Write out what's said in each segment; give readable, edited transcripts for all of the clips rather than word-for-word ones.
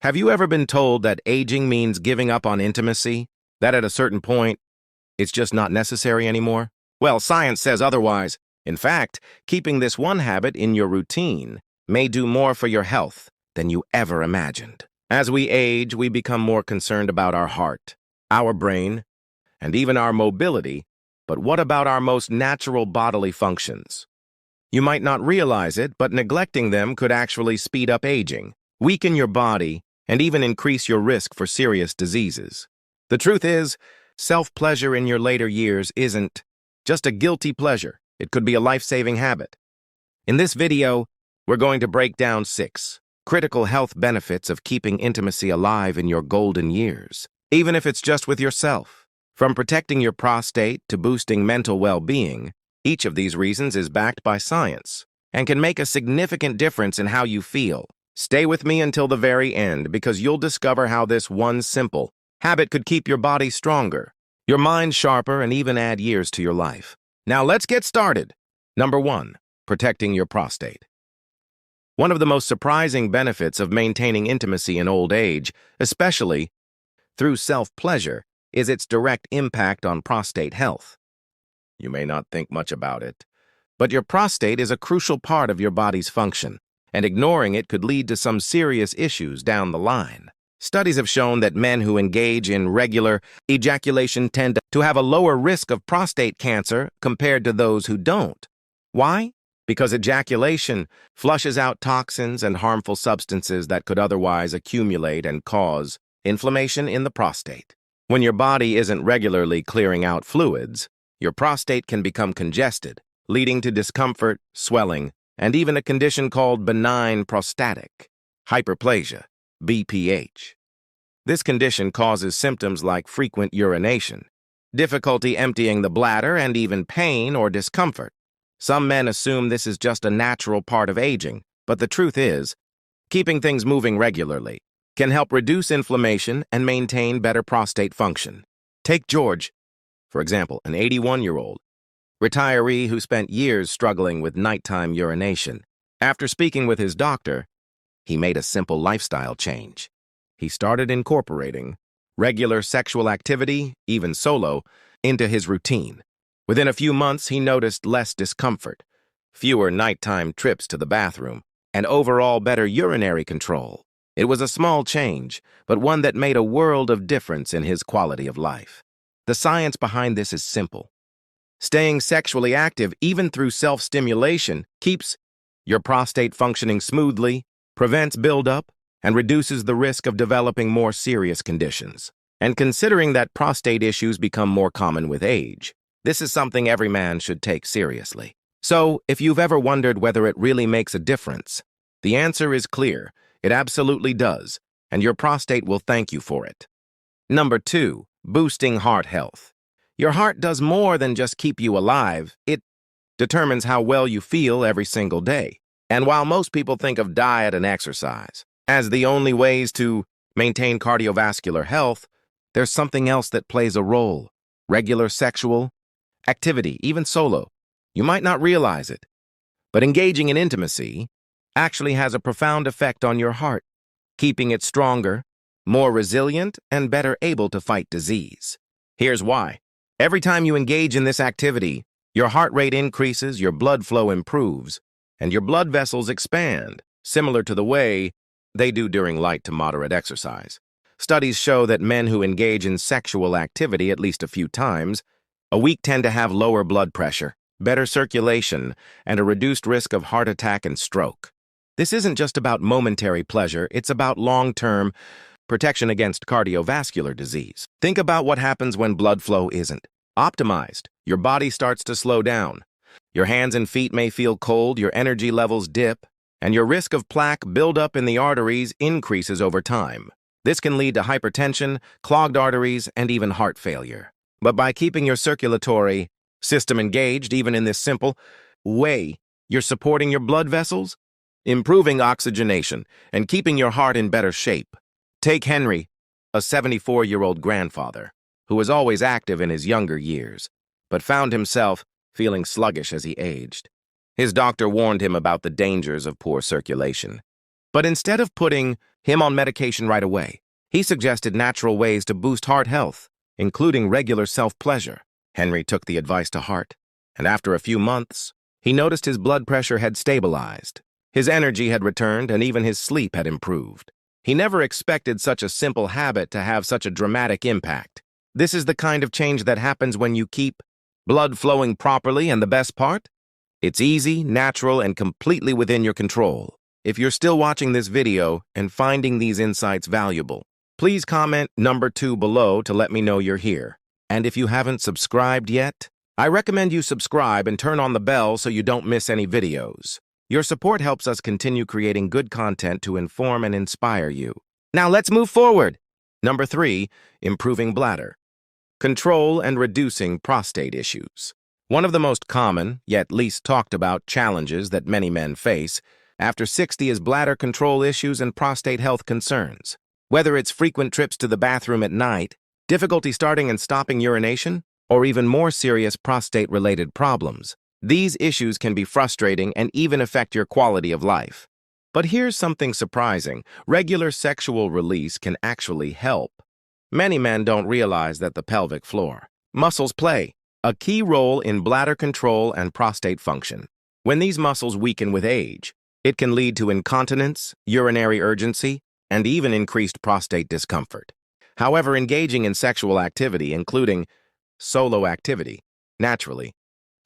Have you ever been told that aging means giving up on intimacy? That at a certain point, it's just not necessary anymore? Well, science says otherwise. In fact, keeping this one habit in your routine may do more for your health than you ever imagined. As we age, we become more concerned about our heart, our brain, and even our mobility. But what about our most natural bodily functions? You might not realize it, but neglecting them could actually speed up aging, weaken your body, and even increase your risk for serious diseases. The truth is, self-pleasure in your later years isn't just a guilty pleasure. It could be a life-saving habit. In this video, we're going to break down 6 critical health benefits of keeping intimacy alive in your golden years, even if it's just with yourself. From protecting your prostate to boosting mental well-being, each of these reasons is backed by science and can make a significant difference in how you feel. Stay with me until the very end because you'll discover how this one simple habit could keep your body stronger, your mind sharper, and even add years to your life. Now let's get started. Number 1, protecting your prostate. One of the most surprising benefits of maintaining intimacy in old age, especially through self-pleasure, is its direct impact on prostate health. You may not think much about it, but your prostate is a crucial part of your body's function, and ignoring it could lead to some serious issues down the line. Studies have shown that men who engage in regular ejaculation tend to have a lower risk of prostate cancer compared to those who don't. Why? Because ejaculation flushes out toxins and harmful substances that could otherwise accumulate and cause inflammation in the prostate. When your body isn't regularly clearing out fluids, your prostate can become congested, leading to discomfort, swelling, and even a condition called benign prostatic hyperplasia, BPH. This condition causes symptoms like frequent urination, difficulty emptying the bladder, and even pain or discomfort. Some men assume this is just a natural part of aging, but the truth is, keeping things moving regularly can help reduce inflammation and maintain better prostate function. Take George, for example, an 81-year-old retiree who spent years struggling with nighttime urination. After speaking with his doctor, he made a simple lifestyle change. He started incorporating regular sexual activity, even solo, into his routine. Within a few months, he noticed less discomfort, fewer nighttime trips to the bathroom, and overall better urinary control. It was a small change, but one that made a world of difference in his quality of life. The science behind this is simple. Staying sexually active, even through self-stimulation, keeps your prostate functioning smoothly, prevents buildup, and reduces the risk of developing more serious conditions. And considering that prostate issues become more common with age, this is something every man should take seriously. So, if you've ever wondered whether it really makes a difference, the answer is clear. It absolutely does, and your prostate will thank you for it. Number 2, boosting heart health. Your heart does more than just keep you alive. It determines how well you feel every single day. And while most people think of diet and exercise as the only ways to maintain cardiovascular health, there's something else that plays a role. Regular sexual activity, even solo. You might not realize it, but engaging in intimacy actually has a profound effect on your heart, keeping it stronger, more resilient, and better able to fight disease. Here's why. Every time you engage in this activity, your heart rate increases, your blood flow improves, and your blood vessels expand, similar to the way they do during light to moderate exercise. Studies show that men who engage in sexual activity at least a few times a week tend to have lower blood pressure, better circulation, and a reduced risk of heart attack and stroke. This isn't just about momentary pleasure, it's about long-term protection against cardiovascular disease. Think about what happens when blood flow isn't optimized. Your body starts to slow down. Your hands and feet may feel cold, your energy levels dip, and your risk of plaque buildup in the arteries increases over time. This can lead to hypertension, clogged arteries, and even heart failure. But by keeping your circulatory system engaged, even in this simple way, you're supporting your blood vessels, improving oxygenation, and keeping your heart in better shape. Take Henry, a 74-year-old grandfather, who was always active in his younger years, but found himself feeling sluggish as he aged. His doctor warned him about the dangers of poor circulation. But instead of putting him on medication right away, he suggested natural ways to boost heart health, including regular self-pleasure. Henry took the advice to heart, and after a few months, he noticed his blood pressure had stabilized. His energy had returned, and even his sleep had improved. He never expected such a simple habit to have such a dramatic impact. This is the kind of change that happens when you keep blood flowing properly, and the best part? It's easy, natural, and completely within your control. If you're still watching this video and finding these insights valuable, please comment number 2 below to let me know you're here. And if you haven't subscribed yet, I recommend you subscribe and turn on the bell so you don't miss any videos. Your support helps us continue creating good content to inform and inspire you. Now let's move forward. Number 3, improving bladder control and reducing prostate issues. One of the most common, yet least talked about, challenges that many men face after 60 is bladder control issues and prostate health concerns. Whether it's frequent trips to the bathroom at night, difficulty starting and stopping urination, or even more serious prostate-related problems, these issues can be frustrating and even affect your quality of life. But here's something surprising. Regular sexual release can actually help. Many men don't realize that the pelvic floor muscles play a key role in bladder control and prostate function. When these muscles weaken with age, it can lead to incontinence, urinary urgency, and even increased prostate discomfort. However, engaging in sexual activity, including solo activity, naturally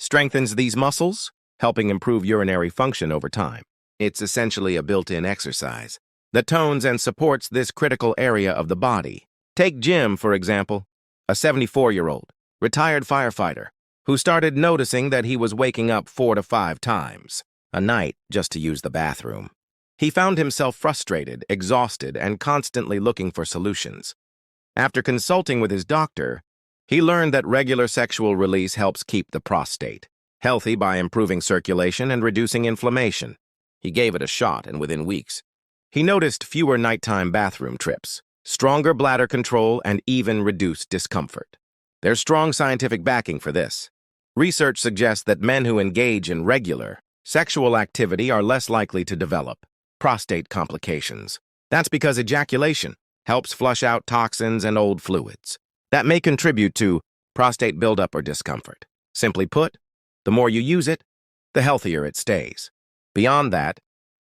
strengthens these muscles, helping improve urinary function over time. It's essentially a built-in exercise that tones and supports this critical area of the body. Take Jim, for example, a 74-year-old, retired firefighter, who started noticing that he was waking up 4 to 5 times a night just to use the bathroom. He found himself frustrated, exhausted, and constantly looking for solutions. After consulting with his doctor, he learned that regular sexual release helps keep the prostate healthy by improving circulation and reducing inflammation. He gave it a shot, and within weeks, he noticed fewer nighttime bathroom trips, stronger bladder control, and even reduced discomfort. There's strong scientific backing for this. Research suggests that men who engage in regular sexual activity are less likely to develop prostate complications. That's because ejaculation helps flush out toxins and old fluids that may contribute to prostate buildup or discomfort. Simply put, the more you use it, the healthier it stays. Beyond that,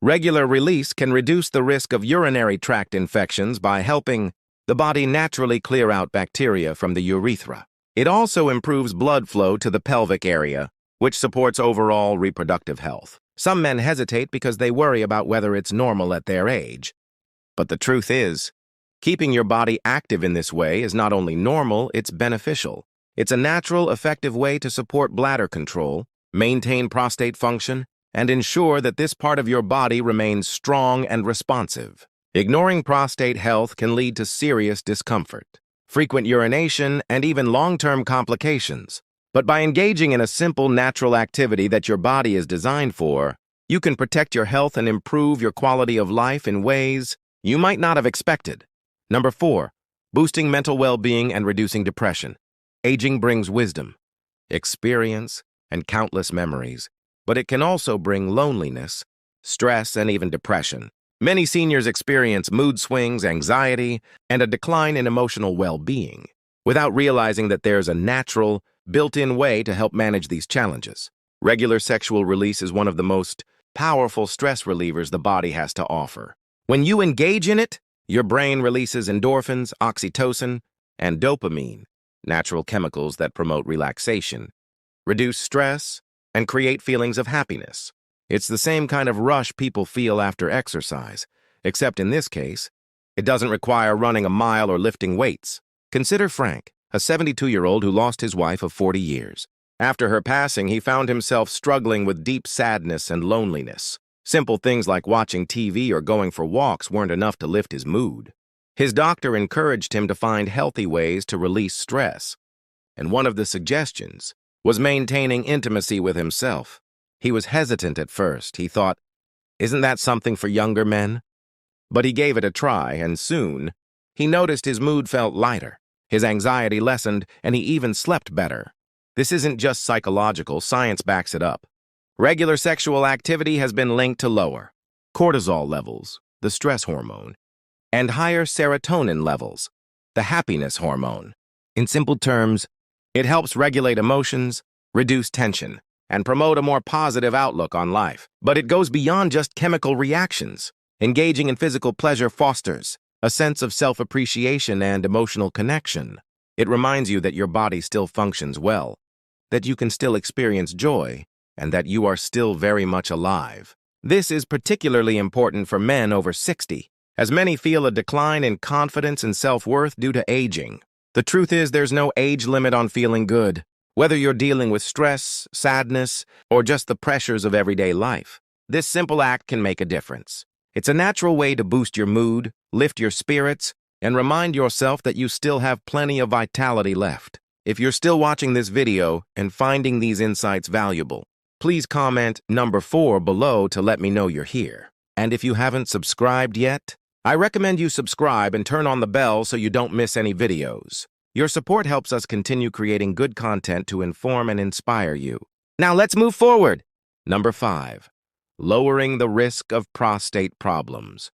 regular release can reduce the risk of urinary tract infections by helping the body naturally clear out bacteria from the urethra. It also improves blood flow to the pelvic area, which supports overall reproductive health. Some men hesitate because they worry about whether it's normal at their age. But the truth is, keeping your body active in this way is not only normal, it's beneficial. It's a natural, effective way to support bladder control, maintain prostate function, and ensure that this part of your body remains strong and responsive. Ignoring prostate health can lead to serious discomfort, frequent urination, and even long-term complications. But by engaging in a simple, natural activity that your body is designed for, you can protect your health and improve your quality of life in ways you might not have expected. Number 4, boosting mental well-being and reducing depression. Aging brings wisdom, experience, and countless memories, but it can also bring loneliness, stress, and even depression. Many seniors experience mood swings, anxiety, and a decline in emotional well-being, without realizing that there's a natural, built-in way to help manage these challenges. Regular sexual release is one of the most powerful stress relievers the body has to offer. When you engage in it, your brain releases endorphins, oxytocin, and dopamine, natural chemicals that promote relaxation, reduce stress, and create feelings of happiness. It's the same kind of rush people feel after exercise, except in this case, it doesn't require running a mile or lifting weights. Consider Frank, a 72-year-old who lost his wife of 40 years. After her passing, he found himself struggling with deep sadness and loneliness. Simple things like watching TV or going for walks weren't enough to lift his mood. His doctor encouraged him to find healthy ways to release stress, and one of the suggestions was maintaining intimacy with himself. He was hesitant at first. He thought, isn't that something for younger men? But he gave it a try, and soon, he noticed his mood felt lighter, his anxiety lessened, and he even slept better. This isn't just psychological, science backs it up. Regular sexual activity has been linked to lower cortisol levels, the stress hormone, and higher serotonin levels, the happiness hormone. In simple terms, it helps regulate emotions, reduce tension, and promote a more positive outlook on life. But it goes beyond just chemical reactions. Engaging in physical pleasure fosters a sense of self-appreciation and emotional connection. It reminds you that your body still functions well, that you can still experience joy, and that you are still very much alive. This is particularly important for men over 60, as many feel a decline in confidence and self-worth due to aging. The truth is, there's no age limit on feeling good, whether you're dealing with stress, sadness, or just the pressures of everyday life. This simple act can make a difference. It's a natural way to boost your mood, lift your spirits, and remind yourself that you still have plenty of vitality left. If you're still watching this video and finding these insights valuable, please comment number 4 below to let me know you're here. And if you haven't subscribed yet, I recommend you subscribe and turn on the bell so you don't miss any videos. Your support helps us continue creating good content to inform and inspire you. Now let's move forward. Number 5. Lowering the risk of prostate problems.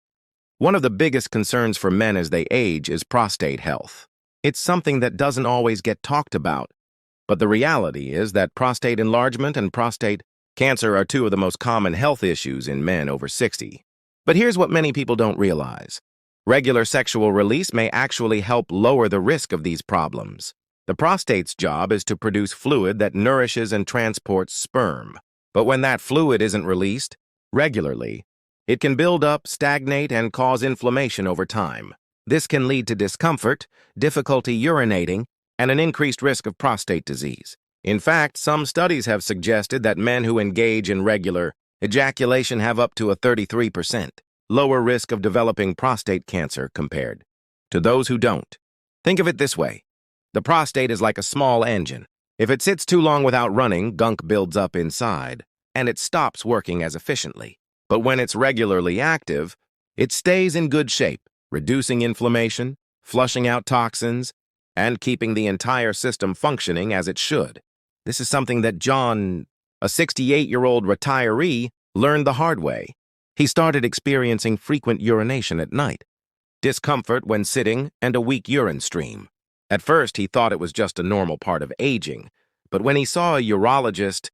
One of the biggest concerns for men as they age is prostate health. It's something that doesn't always get talked about, but the reality is that prostate enlargement and prostate cancer are 2 of the most common health issues in men over 60. But here's what many people don't realize. Regular sexual release may actually help lower the risk of these problems. The prostate's job is to produce fluid that nourishes and transports sperm. But when that fluid isn't released regularly, it can build up, stagnate, and cause inflammation over time. This can lead to discomfort, difficulty urinating, and an increased risk of prostate disease. In fact, some studies have suggested that men who engage in regular ejaculation have up to a 33% lower risk of developing prostate cancer compared to those who don't. Think of it this way. The prostate is like a small engine. If it sits too long without running, gunk builds up inside, and it stops working as efficiently. But when it's regularly active, it stays in good shape, reducing inflammation, flushing out toxins, and keeping the entire system functioning as it should. This is something that John, a 68-year-old retiree, learned the hard way. He started experiencing frequent urination at night, discomfort when sitting, and a weak urine stream. At first, he thought it was just a normal part of aging, but when he saw a urologist,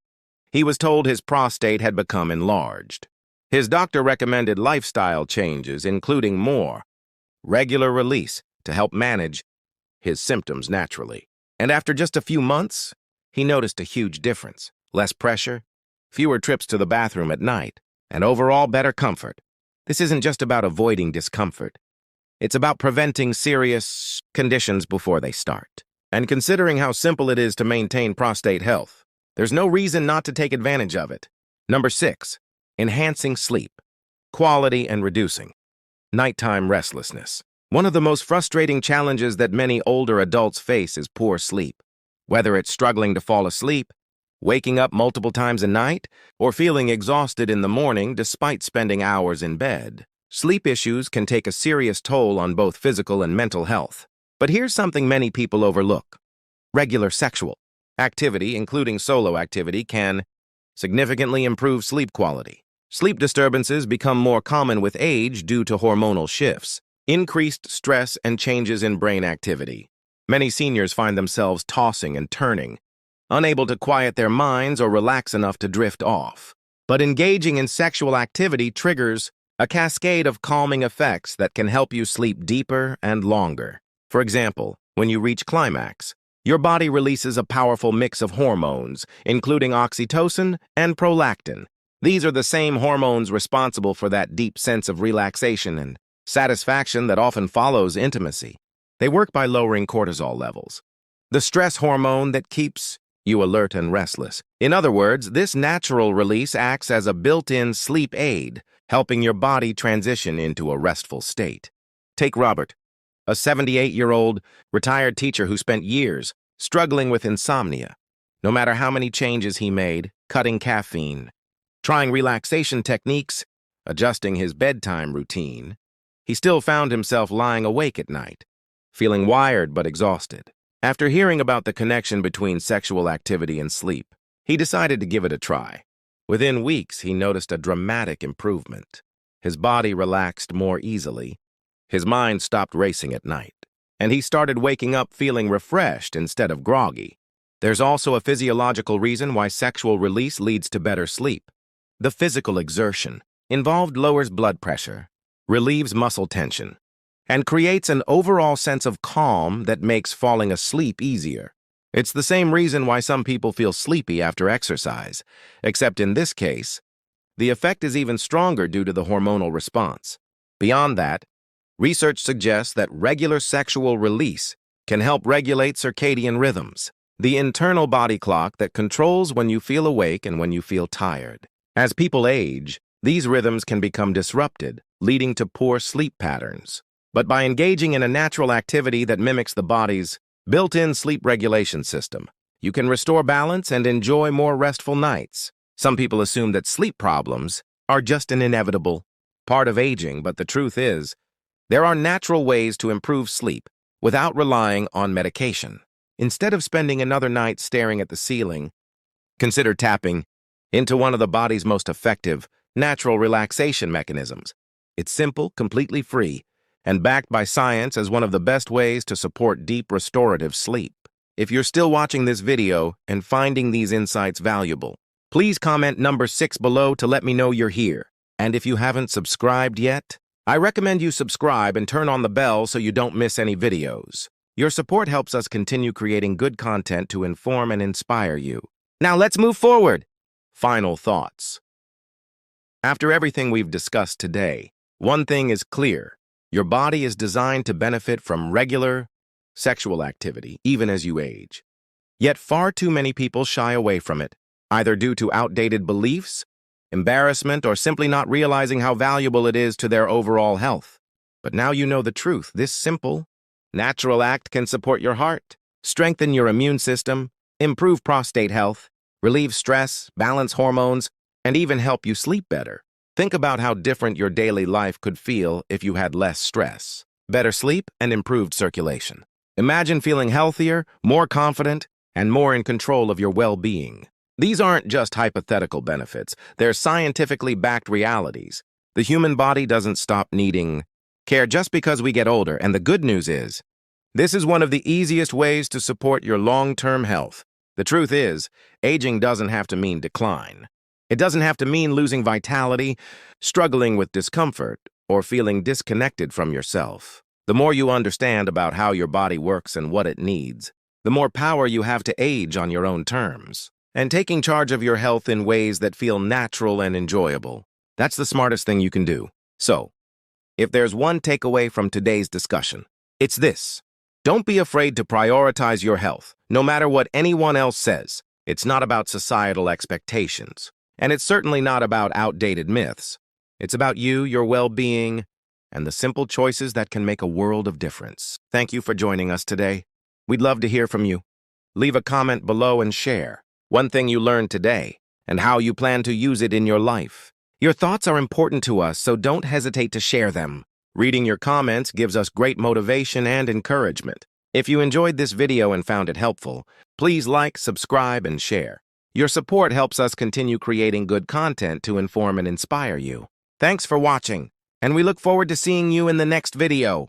he was told his prostate had become enlarged. His doctor recommended lifestyle changes, including more regular release to help manage his symptoms naturally. And after just a few months, he noticed a huge difference. Less pressure, fewer trips to the bathroom at night, and overall better comfort. This isn't just about avoiding discomfort. It's about preventing serious conditions before they start. And considering how simple it is to maintain prostate health, there's no reason not to take advantage of it. Number 6, enhancing sleep, quality, and reducing nighttime restlessness. One of the most frustrating challenges that many older adults face is poor sleep. Whether it's struggling to fall asleep, waking up multiple times a night, or feeling exhausted in the morning despite spending hours in bed, sleep issues can take a serious toll on both physical and mental health. But here's something many people overlook. Regular sexual activity, including solo activity, can significantly improve sleep quality. Sleep disturbances become more common with age due to hormonal shifts, increased stress, and changes in brain activity. Many seniors find themselves tossing and turning, unable to quiet their minds or relax enough to drift off. But engaging in sexual activity triggers a cascade of calming effects that can help you sleep deeper and longer. For example, when you reach climax, your body releases a powerful mix of hormones, including oxytocin and prolactin. These are the same hormones responsible for that deep sense of relaxation and satisfaction that often follows intimacy. They work by lowering cortisol levels, the stress hormone that keeps you alert and restless. In other words, this natural release acts as a built-in sleep aid, helping your body transition into a restful state. Take Robert, a 78-year-old retired teacher who spent years struggling with insomnia. No matter how many changes he made, cutting caffeine, trying relaxation techniques, adjusting his bedtime routine, he still found himself lying awake at night, feeling wired but exhausted. After hearing about the connection between sexual activity and sleep, he decided to give it a try. Within weeks, he noticed a dramatic improvement. his body relaxed more easily. His mind stopped racing at night, and he started waking up feeling refreshed instead of groggy. There's also a physiological reason why sexual release leads to better sleep. The physical exertion involved lowers blood pressure, relieves muscle tension, and creates an overall sense of calm that makes falling asleep easier. It's the same reason why some people feel sleepy after exercise, except in this case, the effect is even stronger due to the hormonal response. Beyond that, research suggests that regular sexual release can help regulate circadian rhythms, the internal body clock that controls when you feel awake and when you feel tired. As people age, these rhythms can become disrupted, leading to poor sleep patterns. But by engaging in a natural activity that mimics the body's built-in sleep regulation system, you can restore balance and enjoy more restful nights. Some people assume that sleep problems are just an inevitable part of aging, but the truth is, there are natural ways to improve sleep without relying on medication. Instead of spending another night staring at the ceiling, consider tapping into one of the body's most effective natural relaxation mechanisms. It's simple, completely free, and backed by science as one of the best ways to support deep restorative sleep. If you're still watching this video and finding these insights valuable, please comment number 6 below to let me know you're here. And if you haven't subscribed yet, I recommend you subscribe and turn on the bell so you don't miss any videos. Your support helps us continue creating good content to inform and inspire you. Now let's move forward. Final thoughts. After everything we've discussed today, one thing is clear. Your body is designed to benefit from regular sexual activity, even as you age. Yet far too many people shy away from it, either due to outdated beliefs, embarrassment, or simply not realizing how valuable it is to their overall health. But now you know the truth. This simple, natural act can support your heart, strengthen your immune system, improve prostate health, relieve stress, balance hormones, and even help you sleep better. Think about how different your daily life could feel if you had less stress, better sleep, and improved circulation. Imagine feeling healthier, more confident, and more in control of your well-being. These aren't just hypothetical benefits. They're scientifically backed realities. The human body doesn't stop needing care just because we get older, and the good news is, this is one of the easiest ways to support your long-term health. The truth is, aging doesn't have to mean decline. It doesn't have to mean losing vitality, struggling with discomfort, or feeling disconnected from yourself. The more you understand about how your body works and what it needs, the more power you have to age on your own terms. And taking charge of your health in ways that feel natural and enjoyable, that's the smartest thing you can do. So, if there's one takeaway from today's discussion, it's this. Don't be afraid to prioritize your health, no matter what anyone else says. It's not about societal expectations. And it's certainly not about outdated myths. It's about you, your well-being, and the simple choices that can make a world of difference. Thank you for joining us today. We'd love to hear from you. Leave a comment below and share one thing you learned today and how you plan to use it in your life. Your thoughts are important to us, so don't hesitate to share them. Reading your comments gives us great motivation and encouragement. If you enjoyed this video and found it helpful, please like, subscribe, and share. Your support helps us continue creating good content to inform and inspire you. Thanks for watching, and we look forward to seeing you in the next video.